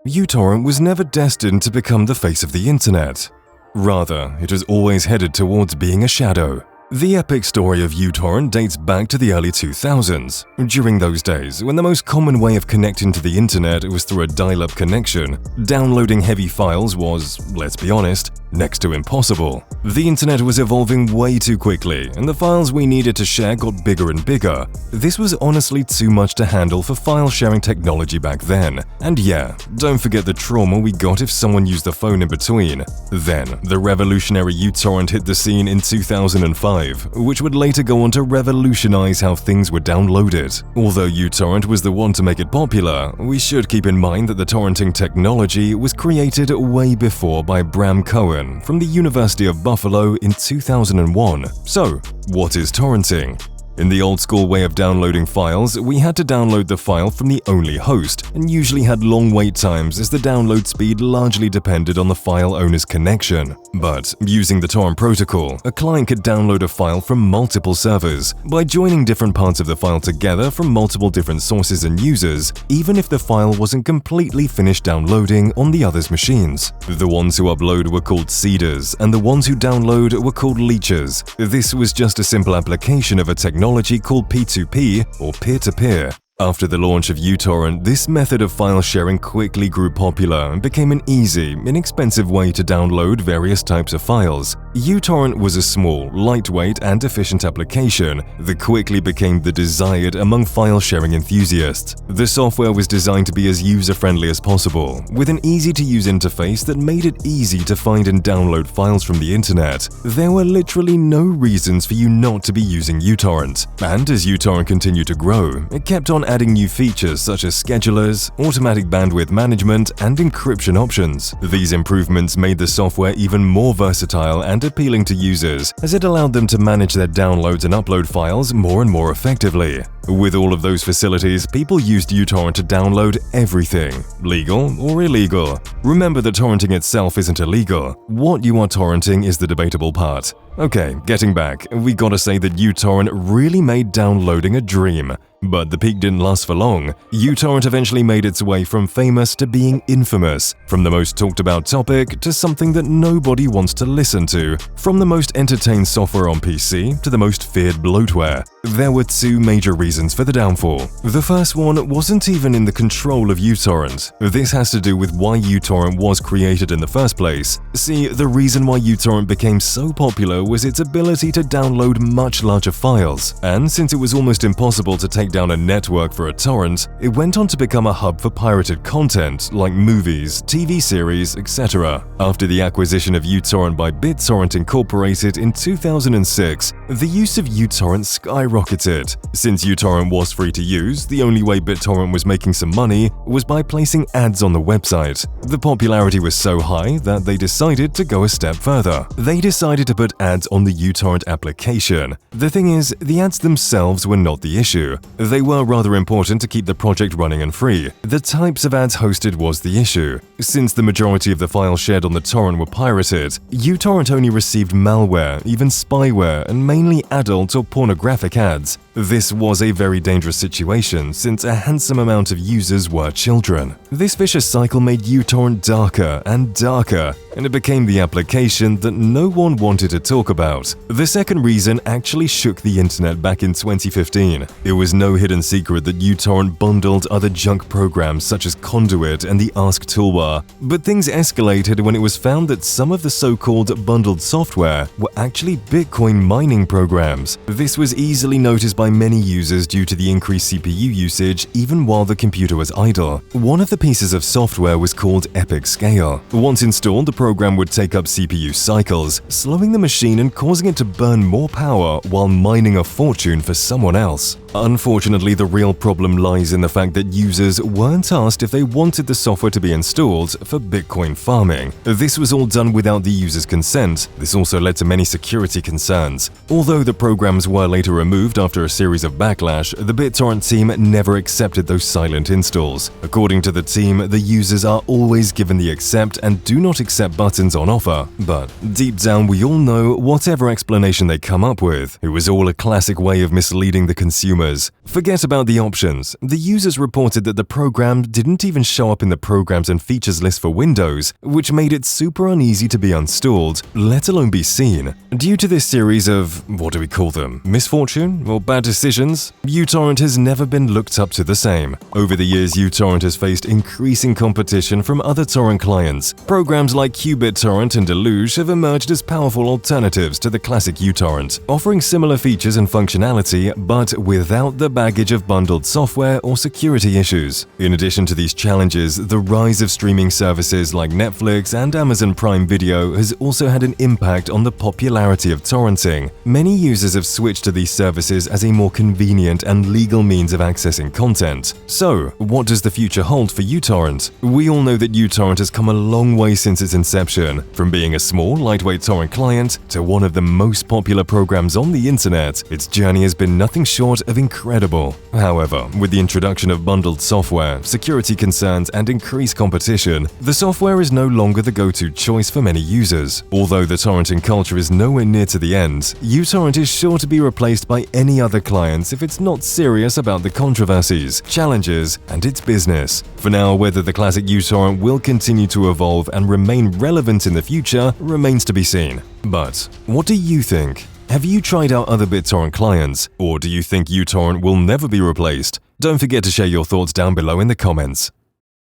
uTorrent was never destined to become the face of the internet. Rather, it has always headed towards being a shadow. The epic story of uTorrent dates back to the early 2000s. During those days, when the most common way of connecting to the internet was through a dial-up connection, downloading heavy files was, let's be honest, next to impossible. The internet was evolving way too quickly, and the files we needed to share got bigger and bigger. This was honestly too much to handle for file-sharing technology back then. And yeah, don't forget the trauma we got if someone used the phone in between. Then, the revolutionary uTorrent hit the scene in 2005, which would later go on to revolutionize how things were downloaded. Although uTorrent was the one to make it popular, we should keep in mind that the torrenting technology was created way before by Bram Cohen from the University of Buffalo in 2001. So, what is torrenting? In the old-school way of downloading files, we had to download the file from the only host, and usually had long wait times as the download speed largely depended on the file owner's connection. But using the torrent protocol, a client could download a file from multiple servers by joining different parts of the file together from multiple different sources and users, even if the file wasn't completely finished downloading on the other's machines. The ones who upload were called seeders, and the ones who download were called leechers. This was just a simple application of a technology called P2P or peer-to-peer. After the launch of uTorrent, this method of file sharing quickly grew popular and became an easy, inexpensive way to download various types of files. uTorrent was a small, lightweight, and efficient application that quickly became the desired among file-sharing enthusiasts. The software was designed to be as user-friendly as possible, with an easy-to-use interface that made it easy to find and download files from the internet. There were literally no reasons for you not to be using uTorrent, and as uTorrent continued to grow, it kept on adding new features such as schedulers, automatic bandwidth management, and encryption options. These improvements made the software even more versatile and appealing to users, as it allowed them to manage their downloads and upload files more and more effectively. With all of those facilities, people used uTorrent to download everything, legal or illegal. Remember that torrenting itself isn't illegal. What you are torrenting is the debatable part. Okay, getting back, we gotta say that uTorrent really made downloading a dream. But the peak didn't last for long. uTorrent eventually made its way from famous to being infamous, from the most talked about topic to something that nobody wants to listen to, from the most entertained software on PC to the most feared bloatware. There were two major reasons for the downfall. The first one wasn't even in the control of uTorrent. This has to do with why uTorrent was created in the first place. See, the reason why uTorrent became so popular was its ability to download much larger files, and since it was almost impossible to take down a network for a torrent, it went on to become a hub for pirated content like movies, TV series, etc. After the acquisition of uTorrent by BitTorrent Incorporated in 2006, the use of uTorrent skyrocketed. Since uTorrent was free to use, the only way BitTorrent was making some money was by placing ads on the website. The popularity was so high that they decided to go a step further. They decided to put ads on the uTorrent application. The thing is, the ads themselves were not the issue. They were rather important to keep the project running and free. The types of ads hosted was the issue. Since the majority of the files shared on the torrent were pirated, uTorrent only received malware, even spyware, and mainly adult or pornographic ads. This was a very dangerous situation since a handsome amount of users were children. This vicious cycle made uTorrent darker and darker, and it became the application that no one wanted to talk about. The second reason actually shook the internet back in 2015. It was no hidden secret that uTorrent bundled other junk programs such as Conduit and the Ask toolbar, but things escalated when it was found that some of the so-called bundled software were actually Bitcoin mining programs. This was easily noticed by many users due to the increased CPU usage even while the computer was idle. One of the pieces of software was called Epic Scale. Once installed, the program would take up CPU cycles, slowing the machine and causing it to burn more power while mining a fortune for someone else. Unfortunately, the real problem lies in the fact that users weren't asked if they wanted the software to be installed for Bitcoin farming. This was all done without the user's consent. This also led to many security concerns. Although the programs were later removed after a series of backlash, the BitTorrent team never accepted those silent installs. According to the team, the users are always given the accept and do not accept buttons on offer. But deep down, we all know whatever explanation they come up with, it was all a classic way of misleading the consumer consumers. Forget about the options. The users reported that the program didn't even show up in the programs and features list for Windows, which made it super uneasy to be installed, let alone be seen. Due to this series of, what do we call them, misfortune or bad decisions, uTorrent has never been looked up to the same. Over the years, uTorrent has faced increasing competition from other torrent clients. Programs like µTorrent and Deluge have emerged as powerful alternatives to the classic uTorrent, offering similar features and functionality, but without the baggage of bundled software or security issues. In addition to these challenges, the rise of streaming services like Netflix and Amazon Prime Video has also had an impact on the popularity of torrenting. Many users have switched to these services as a more convenient and legal means of accessing content. So, what does the future hold for uTorrent? We all know that uTorrent has come a long way since its inception, from being a small, lightweight torrent client to one of the most popular programs on the internet. Its journey has been nothing short of incredible. However, with the introduction of bundled software, security concerns, and increased competition, the software is no longer the go-to choice for many users. Although the torrenting culture is nowhere near to the end, uTorrent is sure to be replaced by any other clients if it's not serious about the controversies, challenges, and its business. For now, whether the classic uTorrent will continue to evolve and remain relevant in the future remains to be seen. But what do you think? Have you tried out other BitTorrent clients, or do you think uTorrent will never be replaced? Don't forget to share your thoughts down below in the comments.